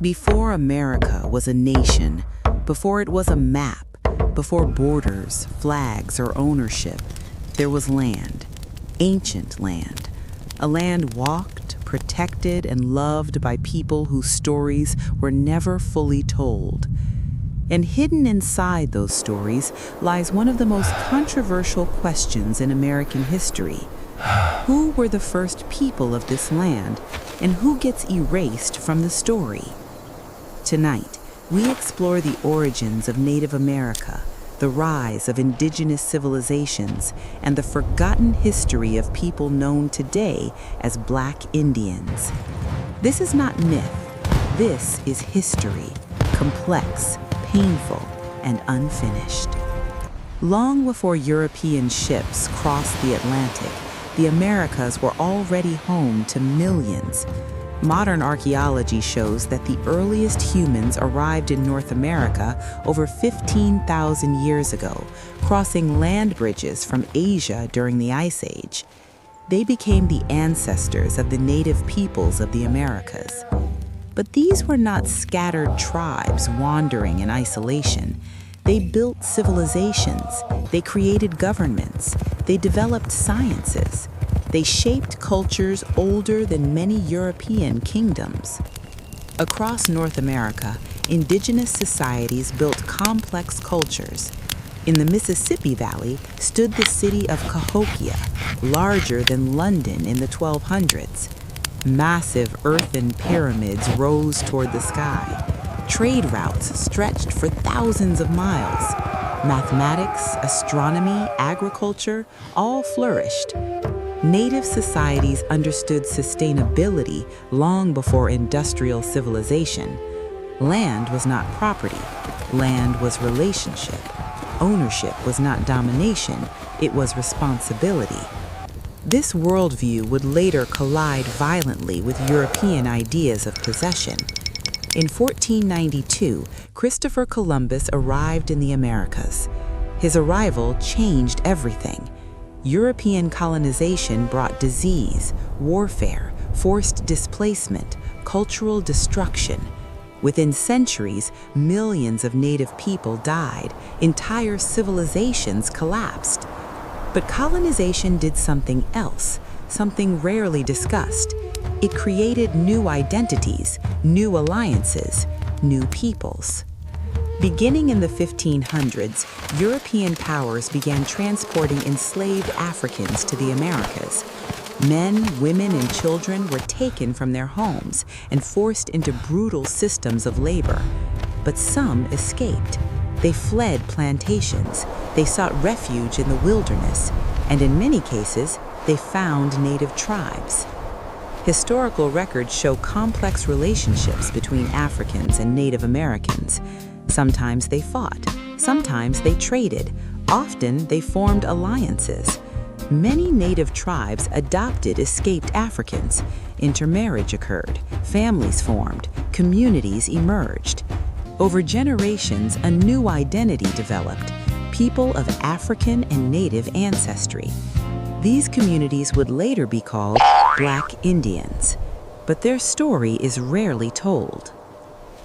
Before America was a nation, before it was a map, before borders, flags, or ownership, there was land, ancient land, a land walked, protected, and loved by people whose stories were never fully told. And hidden inside those stories lies one of the most controversial questions in American history. Who were the first people of this land, and who gets erased from the story? Tonight, we explore the origins of Native America, the rise of indigenous civilizations, and the forgotten history of people known today as Black Indians. This is not myth. This is history, complex, painful, and unfinished. Long before European ships crossed the Atlantic, the Americas were already home to millions. Modern archaeology shows that the earliest humans arrived in North America over 15,000 years ago, crossing land bridges from Asia during the Ice Age. They became the ancestors of the native peoples of the Americas. But these were not scattered tribes wandering in isolation. They built civilizations, they created governments, they developed sciences. They shaped cultures older than many European kingdoms. Across North America, indigenous societies built complex cultures. In the Mississippi Valley stood the city of Cahokia, larger than London in the 1200s. Massive earthen pyramids rose toward the sky. Trade routes stretched for thousands of miles. Mathematics, astronomy, agriculture, all flourished. Native societies understood sustainability long before industrial civilization. Land was not property. Land was relationship. Ownership was not domination. It was responsibility. This worldview would later collide violently with European ideas of possession. In 1492, Christopher Columbus arrived in the Americas. His arrival changed everything. European colonization brought disease, warfare, forced displacement, cultural destruction. Within centuries, millions of native people died. Entire civilizations collapsed. But colonization did something else, something rarely discussed. It created new identities, new alliances, new peoples. Beginning in the 1500s, European powers began transporting enslaved Africans to the Americas. Men, women, and children were taken from their homes and forced into brutal systems of labor. But some escaped. They fled plantations, they sought refuge in the wilderness, and in many cases, they found native tribes. Historical records show complex relationships between Africans and Native Americans. Sometimes they fought, sometimes they traded, often they formed alliances. Many native tribes adopted escaped Africans. Intermarriage occurred, families formed, communities emerged. Over generations, a new identity developed, people of African and Native ancestry. These communities would later be called Black Indians, but their story is rarely told.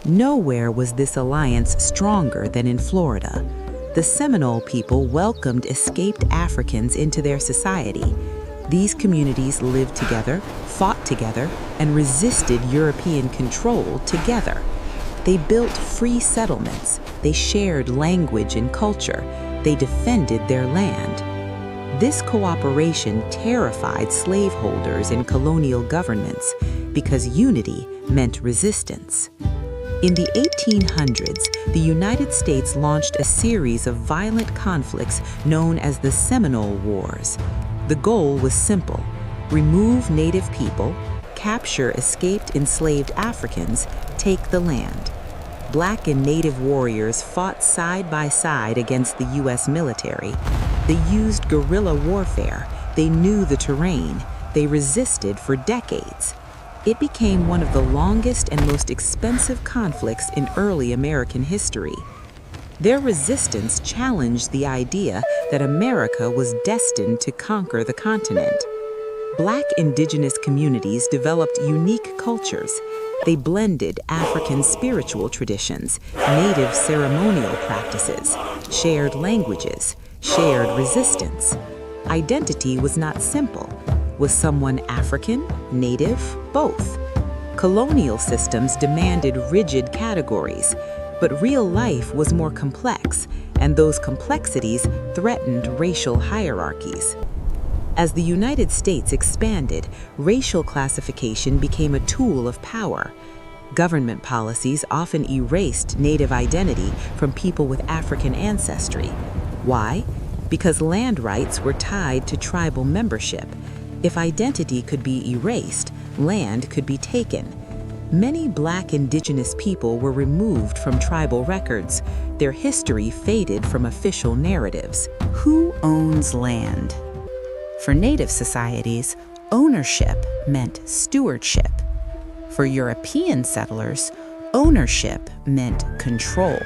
Nowhere was this alliance stronger than in Florida. The Seminole people welcomed escaped Africans into their society. These communities lived together, fought together, and resisted European control together. They built free settlements, they shared language and culture, they defended their land. This cooperation terrified slaveholders and colonial governments because unity meant resistance. In the 1800s, the United States launched a series of violent conflicts known as the Seminole Wars. The goal was simple: remove Native people, capture escaped enslaved Africans, take the land. Black and Native warriors fought side by side against the U.S. military. They used guerrilla warfare. They knew the terrain. They resisted for decades. It became one of the longest and most expensive conflicts in early American history. Their resistance challenged the idea that America was destined to conquer the continent. Black indigenous communities developed unique cultures. They blended African spiritual traditions, native ceremonial practices, shared languages, shared resistance. Identity was not simple. Was someone African, native, both? Colonial systems demanded rigid categories, but real life was more complex, and those complexities threatened racial hierarchies. As the United States expanded, racial classification became a tool of power. Government policies often erased Native identity from people with African ancestry. Why? Because land rights were tied to tribal membership. If identity could be erased, land could be taken. Many Black Indigenous people were removed from tribal records. Their history faded from official narratives. Who owns land? For Native societies, ownership meant stewardship. For European settlers, ownership meant control.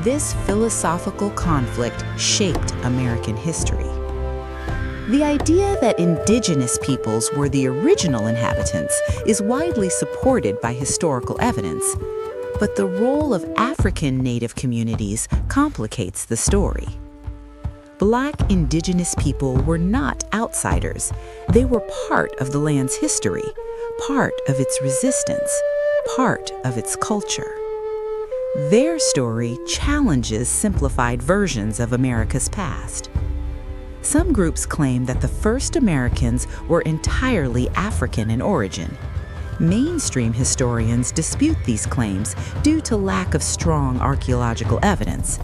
This philosophical conflict shaped American history. The idea that indigenous peoples were the original inhabitants is widely supported by historical evidence, but the role of African Native communities complicates the story. Black Indigenous people were not outsiders. They were part of the land's history, part of its resistance, part of its culture. Their story challenges simplified versions of America's past. Some groups claim that the first Americans were entirely African in origin. Mainstream historians dispute these claims due to lack of strong archaeological evidence.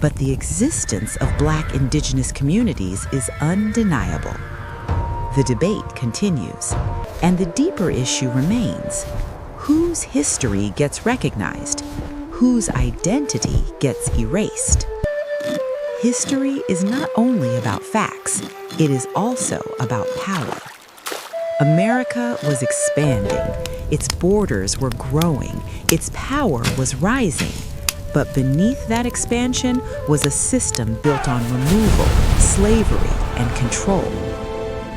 But the existence of Black Indigenous communities is undeniable. The debate continues, and the deeper issue remains: whose history gets recognized? Whose identity gets erased? History is not only about facts, it is also about power. America was expanding, its borders were growing, its power was rising. But beneath that expansion was a system built on removal, slavery, and control.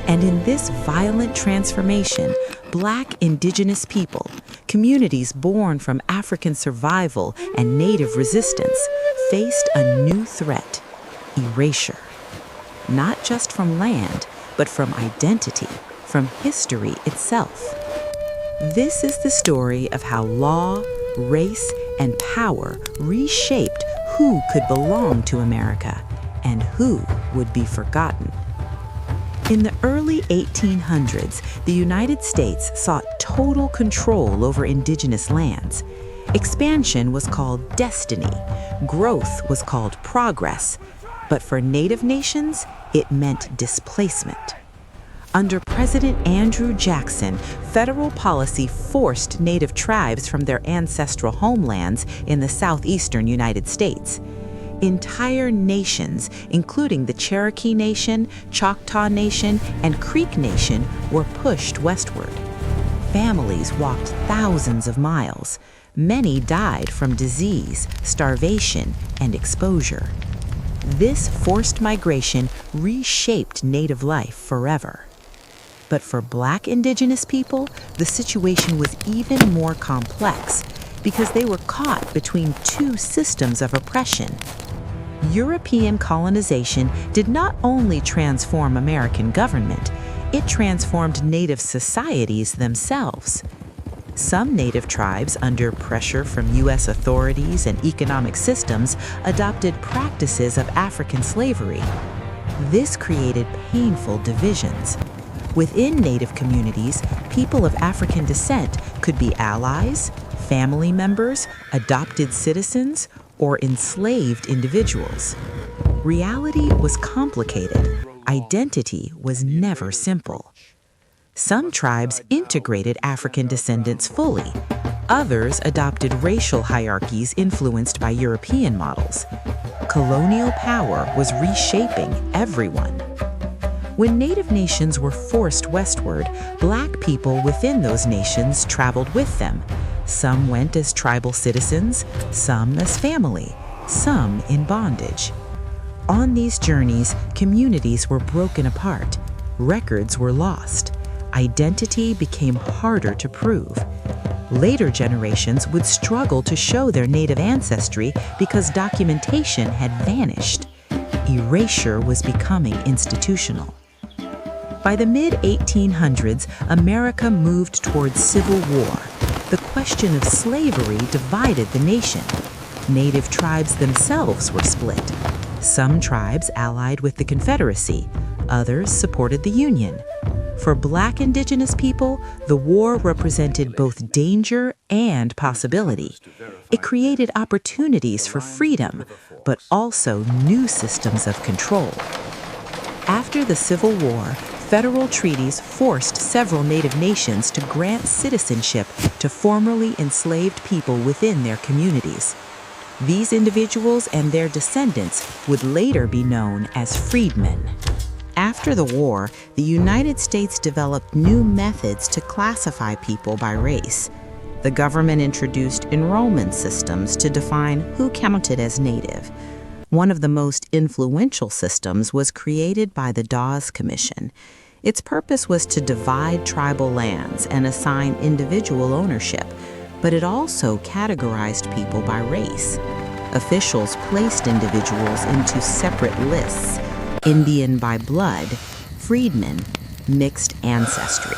And in this violent transformation, Black Indigenous people, communities born from African survival and Native resistance, faced a new threat: erasure. Not just from land, but from identity, from history itself. This is the story of how law, race, and power reshaped who could belong to America and who would be forgotten. In the early 1800s, the United States sought total control over indigenous lands. Expansion was called destiny, growth was called progress, but for Native nations, it meant displacement. Under President Andrew Jackson, federal policy forced Native tribes from their ancestral homelands in the southeastern United States. Entire nations, including the Cherokee Nation, Choctaw Nation, and Creek Nation, were pushed westward. Families walked thousands of miles. Many died from disease, starvation, and exposure. This forced migration reshaped Native life forever. But for Black Indigenous people, the situation was even more complex because they were caught between two systems of oppression. European colonization did not only transform American government, it transformed Native societies themselves. Some Native tribes, under pressure from U.S. authorities and economic systems, adopted practices of African slavery. This created painful divisions. Within Native communities, people of African descent could be allies, family members, adopted citizens, or enslaved individuals. Reality was complicated. Identity was never simple. Some tribes integrated African descendants fully. Others adopted racial hierarchies influenced by European models. Colonial power was reshaping everyone. When Native nations were forced westward, Black people within those nations traveled with them. Some went as tribal citizens, some as family, some in bondage. On these journeys, communities were broken apart, records were lost, identity became harder to prove. Later generations would struggle to show their native ancestry because documentation had vanished. Erasure was becoming institutional. By the mid-1800s, America moved towards civil war. The question of slavery divided the nation. Native tribes themselves were split. Some tribes allied with the Confederacy, others supported the Union. For Black Indigenous people, the war represented both danger and possibility. It created opportunities for freedom, but also new systems of control. After the Civil War, federal treaties forced several Native nations to grant citizenship to formerly enslaved people within their communities. These individuals and their descendants would later be known as freedmen. After the war, the United States developed new methods to classify people by race. The government introduced enrollment systems to define who counted as Native. One of the most influential systems was created by the Dawes Commission. Its purpose was to divide tribal lands and assign individual ownership, but it also categorized people by race. Officials placed individuals into separate lists: Indian by blood, freedmen, mixed ancestry.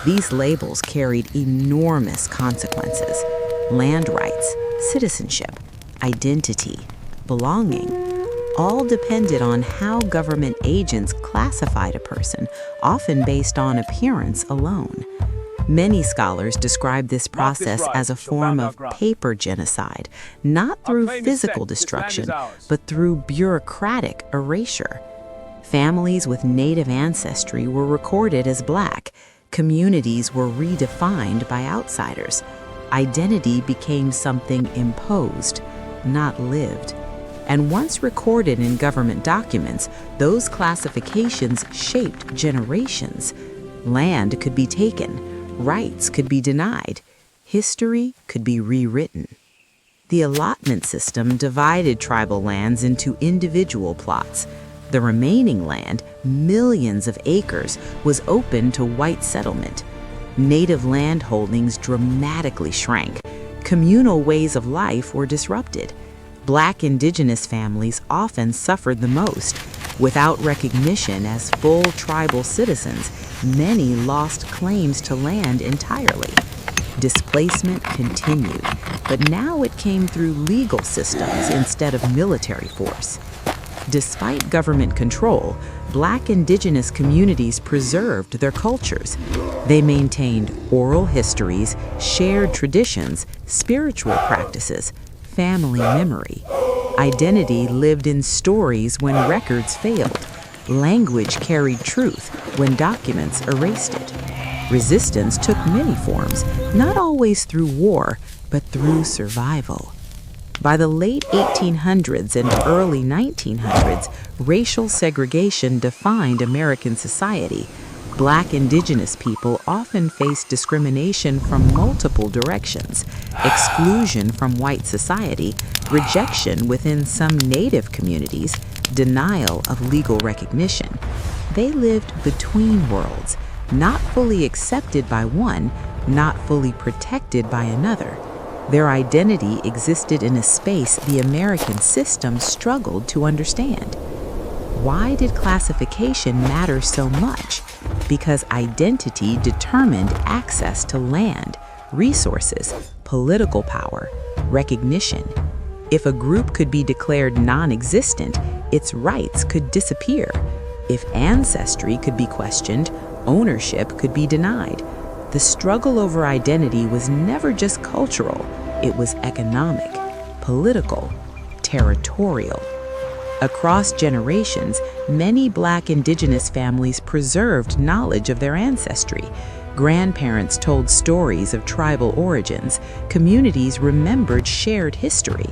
These labels carried enormous consequences: land rights, citizenship, identity, belonging. All depended on how government agents classified a person, often based on appearance alone. Many scholars describe this process as a form of paper genocide, not through physical destruction, but through bureaucratic erasure. Families with Native ancestry were recorded as Black. Communities were redefined by outsiders. Identity became something imposed, not lived. And once recorded in government documents, those classifications shaped generations. Land could be taken. Rights could be denied. History could be rewritten. The allotment system divided tribal lands into individual plots. The remaining land, millions of acres, was open to white settlement. Native land holdings dramatically shrank. Communal ways of life were disrupted. Black Indigenous families often suffered the most. Without recognition as full tribal citizens, many lost claims to land entirely. Displacement continued, but now it came through legal systems instead of military force. Despite government control, Black Indigenous communities preserved their cultures. They maintained oral histories, shared traditions, spiritual practices, family memory. Identity lived in stories when records failed. Language carried truth when documents erased it. Resistance took many forms, not always through war, but through survival. By the late 1800s and early 1900s, racial segregation defined American society. Black Indigenous people often faced discrimination from multiple directions: exclusion from white society, rejection within some Native communities, denial of legal recognition. They lived between worlds, not fully accepted by one, not fully protected by another. Their identity existed in a space the American system struggled to understand. Why did classification matter so much? Because identity determined access to land, resources, political power, recognition. If a group could be declared non-existent, its rights could disappear. If ancestry could be questioned, ownership could be denied. The struggle over identity was never just cultural, it was economic, political, territorial. Across generations, many Black Indigenous families preserved knowledge of their ancestry. Grandparents told stories of tribal origins. Communities remembered shared history.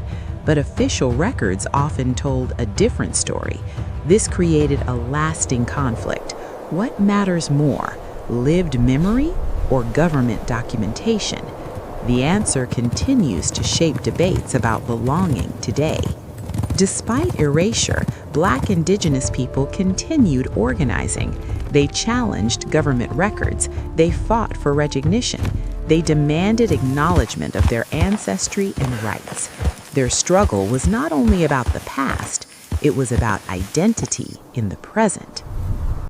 But official records often told a different story. This created a lasting conflict. What matters more, lived memory or government documentation? The answer continues to shape debates about belonging today. Despite erasure, Black Indigenous people continued organizing. They challenged government records. They fought for recognition. They demanded acknowledgement of their ancestry and rights. Their struggle was not only about the past, it was about identity in the present.